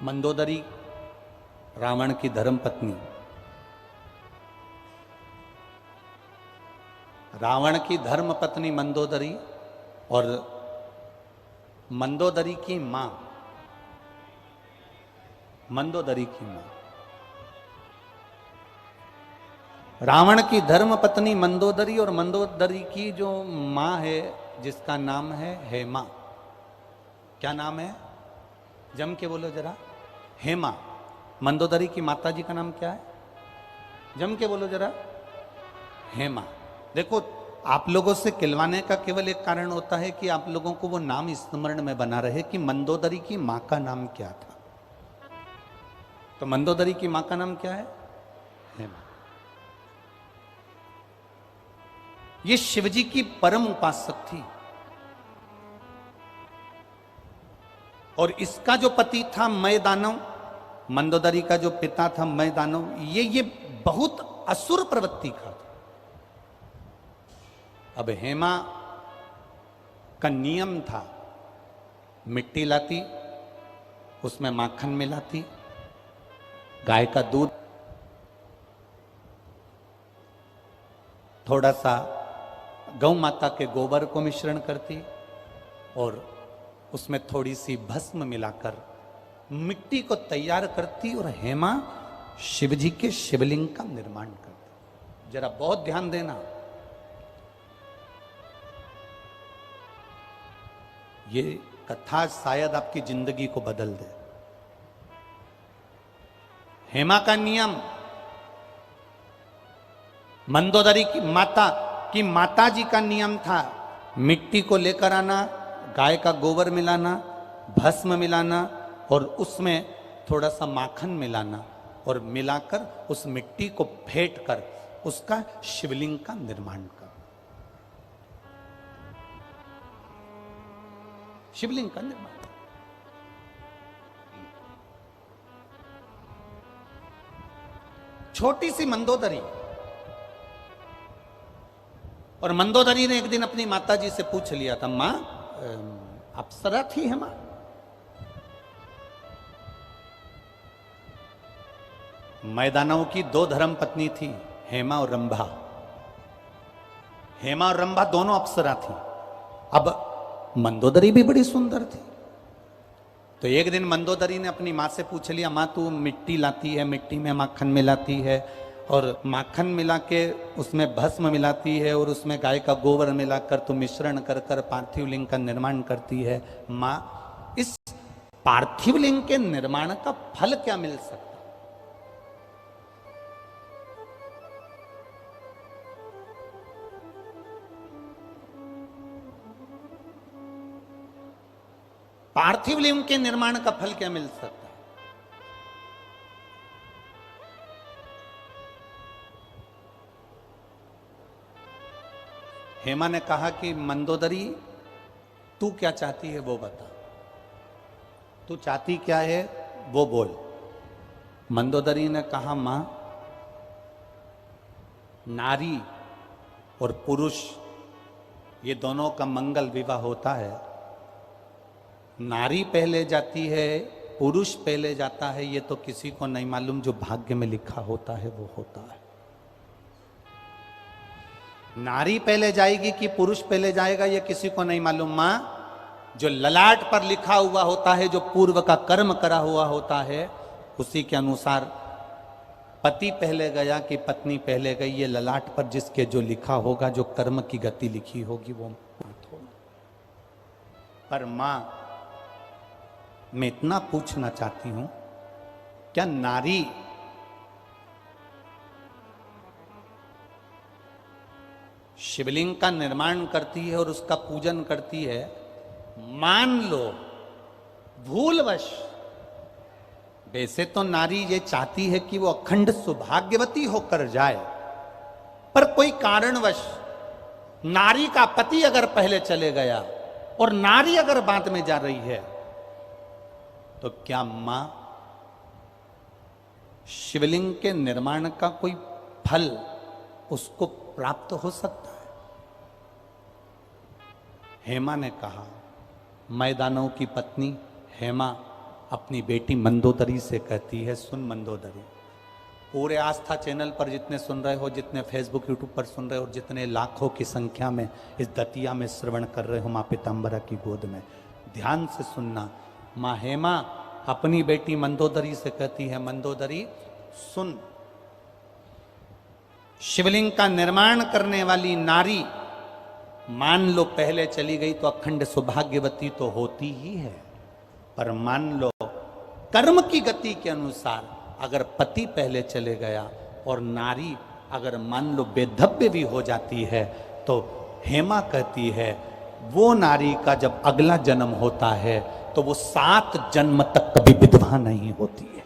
मंदोदरी रावण की धर्मपत्नी। रावण की धर्मपत्नी मंदोदरी और मंदोदरी की मां, मंदोदरी की मां, रावण की धर्मपत्नी मंदोदरी और मंदोदरी की जो मां है जिसका नाम है हेमा। क्या नाम है? जम के बोलो जरा। हेमा। मंदोदरी की माता जी का नाम क्या है? जम के बोलो जरा। हेमा। देखो, आप लोगों से खिलवाने का केवल एक कारण होता है कि आप लोगों को वो नाम स्मरण में बना रहे कि मंदोदरी की मां का नाम क्या था। तो मंदोदरी की मां का नाम क्या है? हेमा। ये शिवजी की परम उपासक थी और इसका जो पति था मय दानव, मंदोदरी का जो पिता था मय दानव, ये बहुत असुर प्रवृत्ति का था। अब हेमा का नियम था, मिट्टी लाती, उसमें माखन मिलाती, गाय का दूध, थोड़ा सा गौ माता के गोबर को मिश्रण करती और उसमें थोड़ी सी भस्म मिलाकर मिट्टी को तैयार करती और हेमा शिवजी के शिवलिंग का निर्माण करती। जरा बहुत ध्यान देना, ये कथा शायद आपकी जिंदगी को बदल दे। हेमा का नियम, मंदोदरी की माता जी का नियम था, मिट्टी को लेकर आना, गाय का गोबर मिलाना, भस्म मिलाना और उसमें थोड़ा सा माखन मिलाना और मिलाकर उस मिट्टी को फेंट कर उसका शिवलिंग का निर्माण कर, शिवलिंग का निर्माण। छोटी सी मंदोदरी, और मंदोदरी ने एक दिन अपनी माता जी से पूछ लिया था, मां अप्सरा थी हेमा? मैदानव की दो धर्म पत्नी थी, हेमा और रंभा। हेमा और रंभा दोनों अप्सरा थी। अब मंदोदरी भी बड़ी सुंदर थी। तो एक दिन मंदोदरी ने अपनी मां से पूछ लिया, मां तू मिट्टी लाती है, मिट्टी में माखन मिलाती है और माखन मिला के उसमें भस्म मिलाती है और उसमें गाय का गोबर मिलाकर तू मिश्रण कर कर पार्थिव लिंग का निर्माण करती है। मां, इस पार्थिव लिंग के निर्माण का फल क्या मिल सकता? पार्थिव लिंग के निर्माण का फल क्या मिल सकता? हेमा ने कहा कि मंदोदरी तू क्या चाहती है वो बता, तू चाहती क्या है वो बोल। मंदोदरी ने कहा, मां, नारी और पुरुष ये दोनों का मंगल विवाह होता है, नारी पहले जाती है पुरुष पहले जाता है, ये तो किसी को नहीं मालूम, जो भाग्य में लिखा होता है वो होता है। नारी पहले जाएगी कि पुरुष पहले जाएगा ये किसी को नहीं मालूम। मां, जो ललाट पर लिखा हुआ होता है, जो पूर्व का कर्म करा हुआ होता है, उसी के अनुसार पति पहले गया कि पत्नी पहले गई, ये ललाट पर जिसके जो लिखा होगा, जो कर्म की गति लिखी होगी वो बात होगी। पर मां, मैं इतना पूछना चाहती हूं, क्या नारी शिवलिंग का निर्माण करती है और उसका पूजन करती है, मान लो भूलवश, वैसे तो नारी ये चाहती है कि वो अखंड सौभाग्यवती होकर जाए, पर कोई कारणवश नारी का पति अगर पहले चले गया और नारी अगर बाद में जा रही है, तो क्या मां शिवलिंग के निर्माण का कोई फल उसको प्राप्त हो सकता है? हेमा ने कहा, मैदानों की पत्नी हेमा अपनी बेटी मंदोदरी से कहती है, सुन मंदोदरी, पूरे आस्था चैनल पर जितने सुन रहे हो, जितने फेसबुक यूट्यूब पर सुन रहे हो, जितने लाखों की संख्या में इस दतिया में श्रवण कर रहे हो माँ पीताम्बरा की गोद में, ध्यान से सुनना। माँ हेमा अपनी बेटी मंदोदरी से कहती है, मंदोदरी सुन, शिवलिंग का निर्माण करने वाली नारी मान लो पहले चली गई तो अखंड सौभाग्यवती तो होती ही है, पर मान लो कर्म की गति के अनुसार अगर पति पहले चले गया और नारी अगर मान लो बेधव्य भी हो जाती है, तो हेमा कहती है वो नारी का जब अगला जन्म होता है तो वो 7 जन्म तक कभी विधवा नहीं होती है।